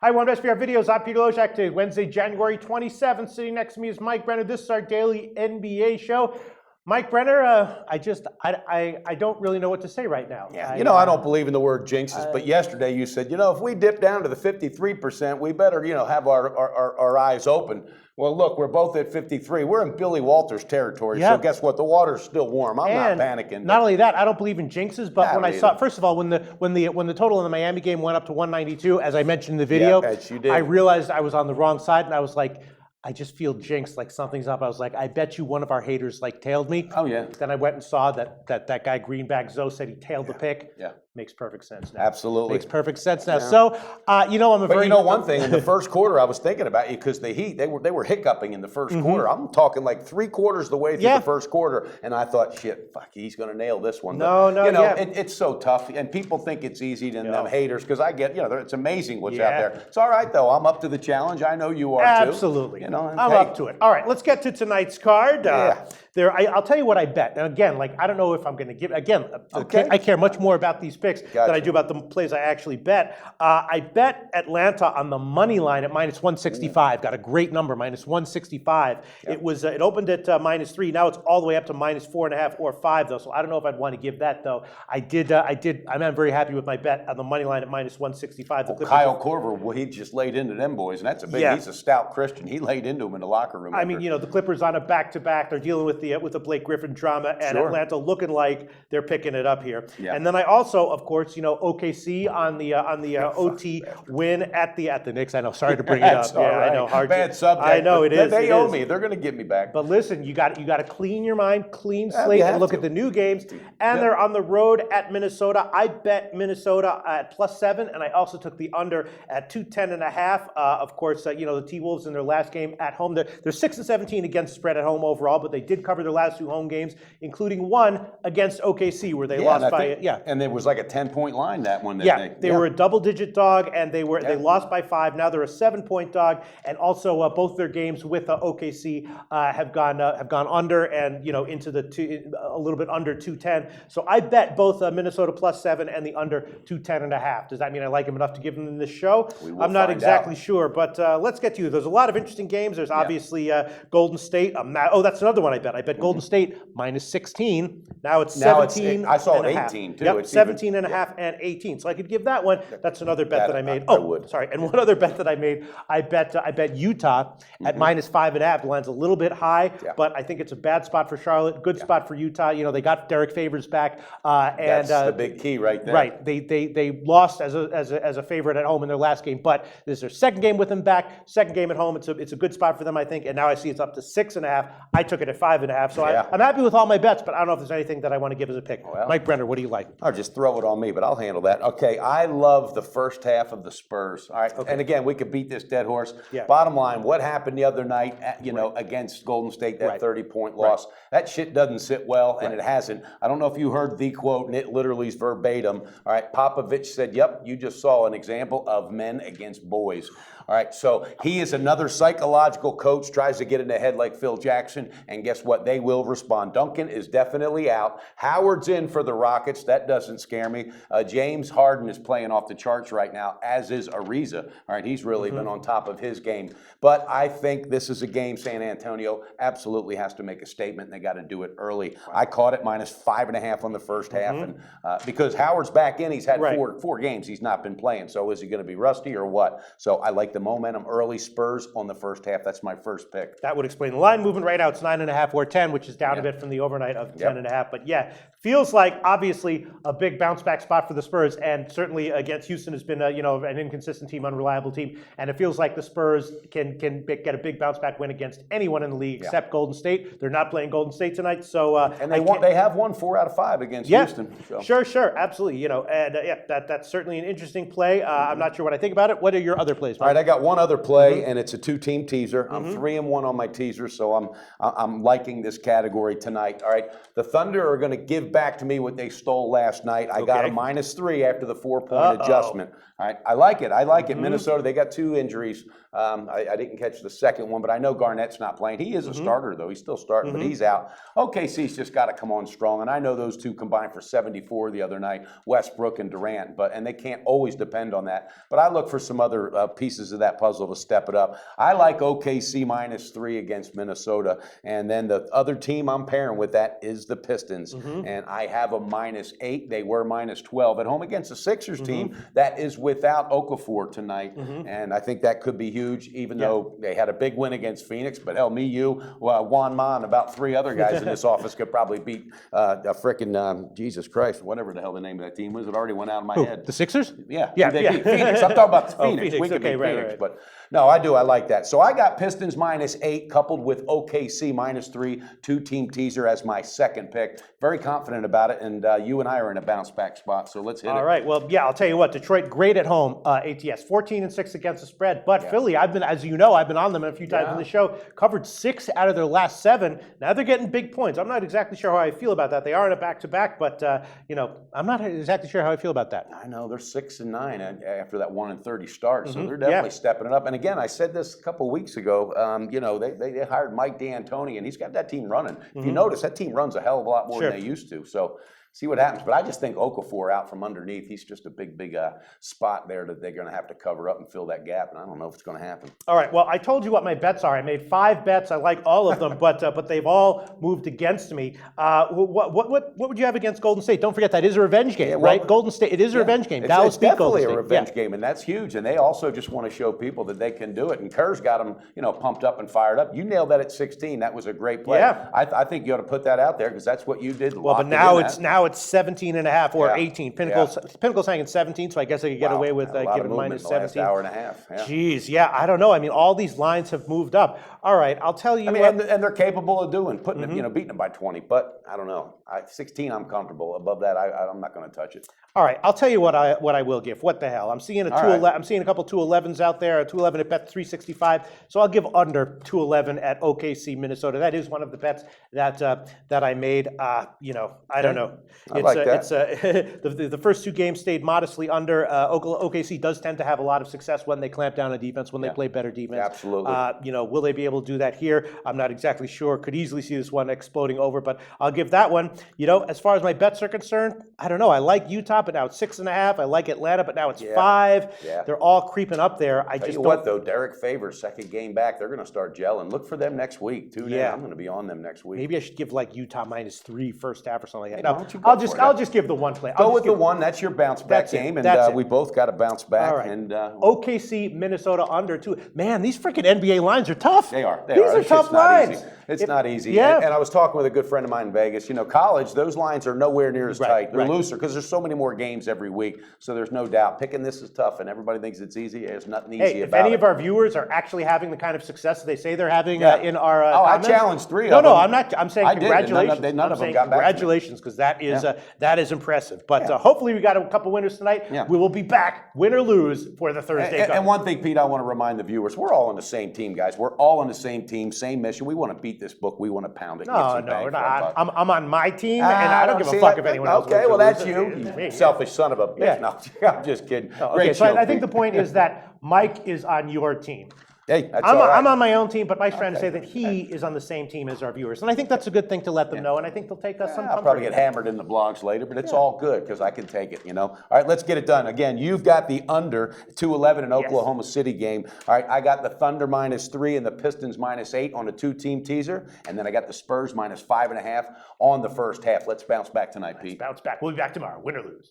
Hi, one best VR videos. I'm Peter Loshak. Today, Wednesday, January 27th. Sitting next to me is Mike Brenner. This is our daily NBA show. Mike Brenner, I don't really know what to say right now. Yeah, I don't believe in the word jinxes, but yesterday you said, if we dip down to the 53%, we better, have our eyes open. Well, look, we're both at 53. We're in Billy Walters territory, so guess what? The water's still warm. I'm not panicking. Not only that, I don't believe in jinxes, but when I saw, first of all, when the total in the Miami game went up to 192, as I mentioned in the video, I realized I was on the wrong side, and I was like, I just feel jinxed, like something's up. I was like, I bet you one of our haters tailed me. Oh yeah. Then I went and saw that guy Greenback Zoe said he tailed the pick. Yeah. Makes perfect sense now. Absolutely. Makes perfect sense now. Yeah. So, one thing, in the first quarter, I was thinking about you because the Heat, they were hiccuping in the first quarter. I'm talking like 3/4 the way through the first quarter, and I thought, shit, fuck, he's going to nail this one. It's so tough, and people think it's easy to them haters because I get, it's amazing what's out there. It's all right, though. I'm up to the challenge. I know you are, too. Absolutely. I'm up to it. All right, let's get to tonight's card. I'll tell you what I bet. And again, I don't know if I'm going to give, I care much more about these picks than I do about the plays I actually bet. I bet Atlanta on the money line at minus 165. Got a great number, minus 165. It opened at -3. Now it's all the way up to minus 4.5 or 5, though. So I don't know if I'd want to give that, though. I'm very happy with my bet on the money line at minus 165. Kyle Korver, he just laid into them boys, and that's he's a stout Christian. He laid into them in the locker room. I mean, the Clippers on a back-to-back. They're dealing with the Blake Griffin drama, and Atlanta looking like they're picking it up here. Yeah. And then I also, of course, OKC on the OT win at the Knicks. I know, sorry to bring it up. I know, bad subject. I know it is. They owe me. They're going to give me back. But listen, you got to clean your mind, clean slate, and look at the new games. And they're on the road at Minnesota. I bet Minnesota at +7, and I also took the under at 210.5. Of course, the T-Wolves in their last game at home, they're 6-17 against the spread at home overall, but they did cover their last 2 home games, including one against OKC where they lost by and it was like a 10-point line that one. They were a double-digit dog, and they lost by 5. Now they're a 7-point dog, and also both their games with OKC have gone under and into a little bit under 210. So I bet both Minnesota +7 and the under 210.5. Does that mean I like them enough to give them in this show? I'm not exactly sure, but let's get to you. There's a lot of interesting games. There's obviously Golden State. That's another one I bet. I bet Golden State -16. Now it's 17. I saw 18 too. Yep, 17.5 and 18. So I could give that one. That's another bet that I made. Sorry. And one other bet that I made. I bet Utah at -5.5. The line's a little bit high, but I think it's a bad spot for Charlotte. Good spot for Utah. They got Derek Favors back, and that's the big key right there. Right. They lost as a favorite at home in their last game, but this is their second game with them back. Second game at home. It's a good spot for them, I think. And now I see it's up to 6.5. I took it at 5.5. So I'm happy with all my bets, but I don't know if there's anything that I want to give as a pick. Well, Mike Brenner, what do you like? I'll just throw it on me, but I'll handle that. Okay, I love the first half of the Spurs. All right, and again, we could beat this dead horse. Yeah. Bottom line, what happened the other night, against Golden State, that 30-point loss? That shit doesn't sit well, and it hasn't. I don't know if you heard the quote, and it literally is verbatim. All right, Popovich said, "Yep, you just saw an example of men against boys." All right, so he is another psychological coach, tries to get in the head like Phil Jackson, and guess what? They will respond. Duncan is definitely out. Howard's in for the Rockets. That doesn't scare me. James Harden is playing off the charts right now, as is Ariza. All right, he's really been on top of his game. But I think this is a game San Antonio absolutely has to make a statement, and they got to do it early. I caught it -5.5 on the first half, and because Howard's back in, he's had four games he's not been playing. So is he going to be rusty or what? So I like the momentum early. Spurs on the first half. That's my first pick. That would explain the line movement right now. It's 9.5 or 10, which is down a bit from the overnight of 10.5. But feels like obviously a big bounce back spot for the Spurs, and certainly against Houston has been an inconsistent team, unreliable team, and it feels like the Spurs can get a big bounce back win against anyone in the league except Golden State. They're not playing Golden State tonight, so and they have won 4 out of 5 against Houston. So. Sure, absolutely. That's certainly an interesting play. I'm not sure what I think about it. What are your other plays, Mike? All right, I got one other play, and it's a 2-team teaser. I'm 3-1 on my teaser, so I'm liking this category tonight. All right, the Thunder are going to give back to me what they stole last night. I got a -3 after the 4-point adjustment. All right, I like it. I like it. Minnesota, they got 2 injuries. I didn't catch the second one, but I know Garnett's not playing. He is a starter, though. He's still starting, but he's out. OKC's just got to come on strong, and I know those two combined for 74 the other night, Westbrook and Durant, and they can't always depend on that. But I look for some other pieces of that puzzle to step it up. I like OKC -3 against Minnesota, and then the other team I'm pairing with that is the Pistons, and I have a -8. They were -12 at home against the Sixers team that is without Okafor tonight, and I think that could be huge, even though they had a big win against Phoenix. But hell, me, you, Juan Ma, and about 3 other guys in this office could probably beat a frickin' Jesus Christ, whatever the hell the name of that team was. It already went out of my head. The Sixers? Yeah, they beat Phoenix. I'm talking about Phoenix. We could beat Phoenix, but no, I do. I like that. So I got Pistons -8 coupled with OKC -3, 2-team teaser as my second pick. Very confident about it, and you and I are in a bounce back spot. So let's hit it. All right. Well, yeah, I'll tell you what. Detroit, great at home. ATS 14-6 against the spread, but Philly, as you know, I've been on them a few times in the show. Covered 6 out of their last 7. Now they're getting big points. I'm not exactly sure how I feel about that. They are in a back-to-back, but I'm not exactly sure how I feel about that. I know they're 6-9 after that 1-30 start, so they're definitely stepping it up. And again, I said this a couple of weeks ago. They hired Mike D'Antoni, and he's got that team running. If you notice, that team runs a hell of a lot more than they used to. So see what happens. But I just think Okafor out from underneath. He's just a big spot there that they're going to have to cover up and fill that gap. And I don't know if it's going to happen. All right. Well, I told you what my bets are. I made 5 bets. I like all of them, but they've all moved against me. What would you have against Golden State? Don't forget that is a revenge game, right? Golden State. It is a revenge game. Dallas beat Golden State. It's definitely a revenge game, and that's huge. And they also just want to show people that they can do it. And Kerr's got them, pumped up and fired up. You nailed that at 16. That was a great play. Yeah. I think you ought to put that out there because that's what you did. Well, but now it's 17.5 or 18. Pinnacle's hanging 17, so I guess I could get away with giving minus 17. Hour and a half. Yeah. Jeez, I don't know. I mean, all these lines have moved up. All right, I'll tell you. And they're capable of putting them, beating them by 20. But I don't know. 16, I'm comfortable. Above that, I'm not going to touch it. All right, I'll tell you what I will give. What the hell? I'm seeing I'm seeing a couple 211s out there. A 211 at bet 365. So I'll give under 211 at OKC Minnesota. That is one of the bets that I made. I don't know. The first 2 games stayed modestly under. OKC does tend to have a lot of success when they clamp down on defense, when they play better defense. Absolutely. Will they be able to do that here? I'm not exactly sure. Could easily see this one exploding over, but I'll give that one. As far as my bets are concerned, I don't know. I like Utah, but now it's 6.5. I like Atlanta, but now it's 5. Yeah. They're all creeping up there. Tell you what, though, Derek Favors, second game back, they're going to start gelling. Look for them next week. Tune in. I'm going to be on them next week. Maybe I should give Utah -3 first half or something like that. No, I'll just give the one play. Go with the one. That's your bounce back game, and we both got to bounce back. All right. And OKC Minnesota under 2. Man, these freaking NBA lines are tough. They are. These are tough lines. It's not easy. Yeah. And I was talking with a good friend of mine in Vegas. College, those lines are nowhere near as tight. They're looser because there's so many more games every week. So there's no doubt. Picking this is tough, and everybody thinks it's easy. There's nothing easy about it. If any of our viewers are actually having the kind of success they say they're having in our comments, I challenged 3 of them. No, I'm not. I'm saying congratulations. None of them got back to me. Congratulations, because that is impressive. But hopefully we got a couple winners tonight. Yeah. We will be back, win or lose, for the Thursday. And one thing, Pete, I want to remind the viewers: we're all on the same team, guys. We're all on the same team, same mission. We want to beat this book. We want to pound it. No, we're not. I'm on my team, and I don't give a fuck if anyone else. Okay, well that's you selfish son of a bitch. No, I'm just kidding. Okay, so I think the point is that Mike is on your team. Hey, that's I'm on my own team, but Mike's trying to say that he is on the same team as our viewers. And I think that's a good thing to let them know, and I think they'll take us some comfort. I'll probably get hammered in the blogs later, but it's all good because I can take it, All right, let's get it done. Again, you've got the under 211 in Oklahoma City game. All right, I got the Thunder -3 and the Pistons -8 on a 2-team teaser, and then I got the Spurs -5.5 on the first half. Let's bounce back tonight, Pete. Bounce back. We'll be back tomorrow, win or lose.